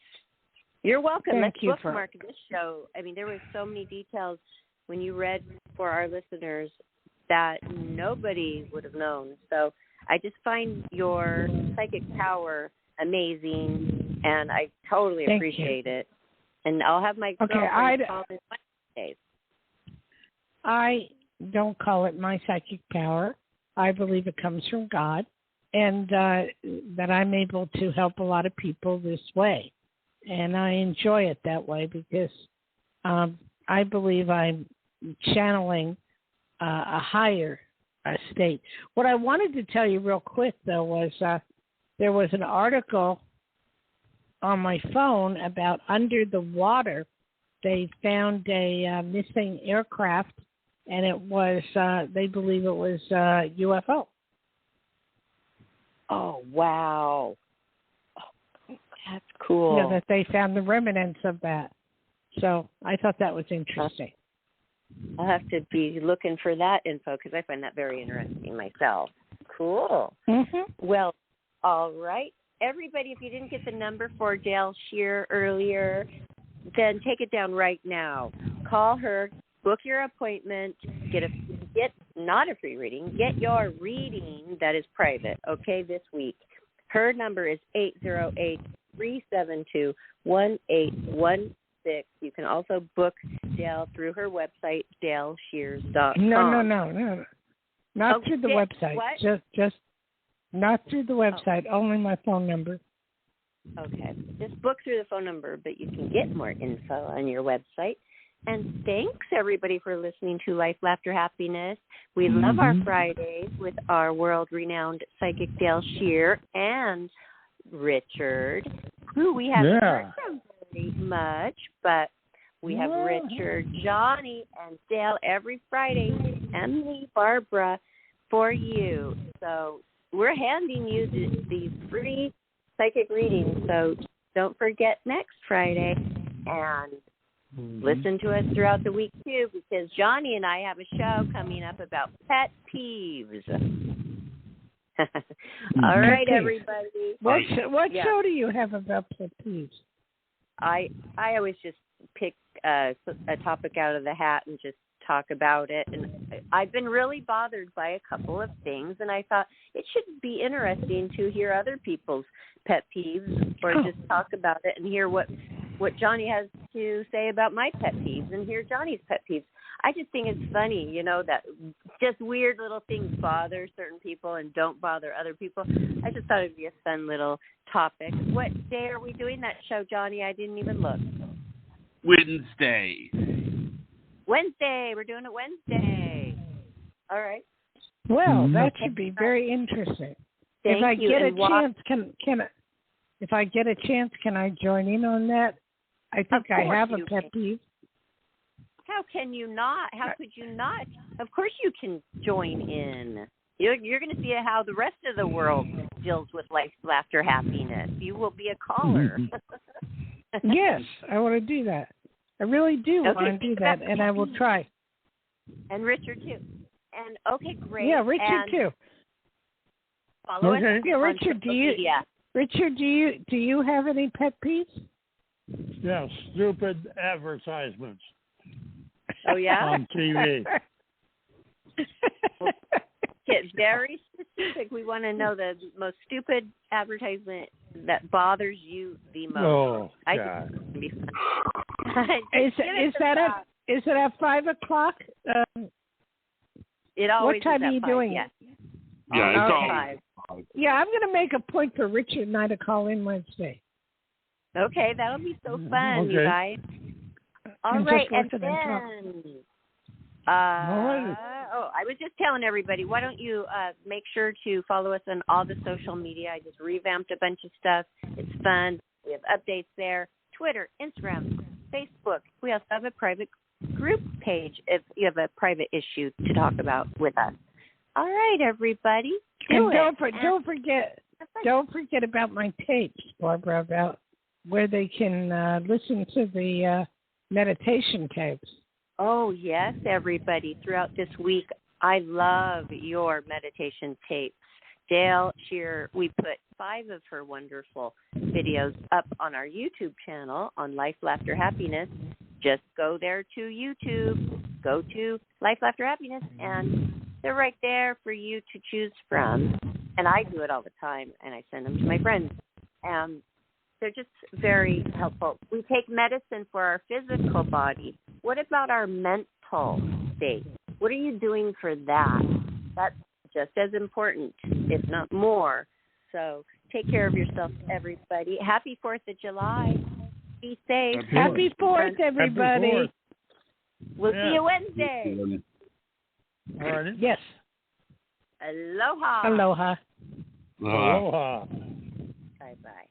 You're welcome. Thank you bookmark this show. I mean, there were so many details when you read for our listeners that nobody would have known. So I just find your psychic power amazing, and I totally appreciate it. And I'll have my girlfriend call this Wednesdays. I don't call it my psychic power. I believe it comes from God, and that I'm able to help a lot of people this way. And I enjoy it that way because I believe I'm channeling a higher state. What I wanted to tell you real quick, though, was there was an article on my phone about under the water. They found a missing aircraft, and it was, they believe it was a UFO. Oh, wow. That's cool. Yeah, that they found the remnants of that. So I thought that was interesting. I'll have to be looking for that info because I find that very interesting myself. Cool. Mm-hmm. Well, all right. Everybody, if you didn't get the number for Dayle Schear earlier, then take it down right now. Call her, book your appointment, get not a free reading, get your reading that is private, okay, this week. Her number is 808-372-1816. You can also book Dayle through her website, dayleshears.com. No. Not through the website. What? Just not through the website, only my phone number. Okay. Just book through the phone number, but you can get more info on your website. And thanks, everybody, for listening to Life, Laughter, Happiness. We love our Fridays with our world-renowned psychic Dayle Schear and Richard, who we haven't heard from very much, but we have Richard, Johnny, and Dayle every Friday, and me, Barbara, for you. So we're handing you these free psychic readings, so don't forget next Friday, and listen to us throughout the week, too, because Johnny and I have a show coming up about pet peeves. All right, everybody. What show do you have about pet peeves? I always just pick a topic out of the hat and just talk about it. And I've been really bothered by a couple of things, and I thought it should be interesting to hear other people's pet peeves or just talk about it and hear what Johnny has to say about my pet peeves and hear Johnny's pet peeves. I just think it's funny, that just weird little things bother certain people and don't bother other people. I just thought it'd be a fun little topic. What day are we doing that show, Johnny? I didn't even look. Wednesday. We're doing it Wednesday. All right. Well, that should be very interesting. Thank if I you. get a And chance, can I? If I get a chance, can I join in on that? I think I have a pet peeve. How can you not? How could you not? Of course you can join in. You're going to see how the rest of the world deals with life, laughter, happiness. You will be a caller. Yes, I want to do that. I really do want to do that, and I will try. And Richard, too. And, okay, great. Yeah, Richard, too. Follow us yeah, Richard, do you have any pet peeves? Yes, stupid advertisements. Oh, yeah? On TV. Get very specific. We want to know the most stupid advertisement that bothers you the most. Oh, I God. think it's gonna be fun. Is it at 5 o'clock? It always what time is at are you 5, doing yes. it? Yeah, it's all 5. Yeah, I'm going to make a point for Richard and I to call in Wednesday. Okay, that'll be so fun, you guys. All right, and then... I was just telling everybody, why don't you make sure to follow us on all the social media. I just revamped a bunch of stuff. It's fun. We have updates there. Twitter, Instagram, Facebook. We also have a private group page if you have a private issue to talk about with us. All right, everybody. Don't forget about my tapes, Barbara, about where they can listen to the meditation tapes. Oh, yes, everybody. Throughout this week, I love your meditation tapes. Dayle, Schear, we put 5 of her wonderful videos up on our YouTube channel on Life, Laughter, Happiness. Just go there to YouTube, go to Life, Laughter, Happiness, and they're right there for you to choose from. And I do it all the time, and I send them to my friends. They're just very helpful. We take medicine for our physical body. What about our mental state? What are you doing for that? That's just as important, if not more. So take care of yourself, everybody. Happy 4th of July. Be safe. Happy 4th, everybody. Happy 4th. We'll see you Wednesday. All right. Yes. Aloha. Aloha. Aloha. Bye-bye.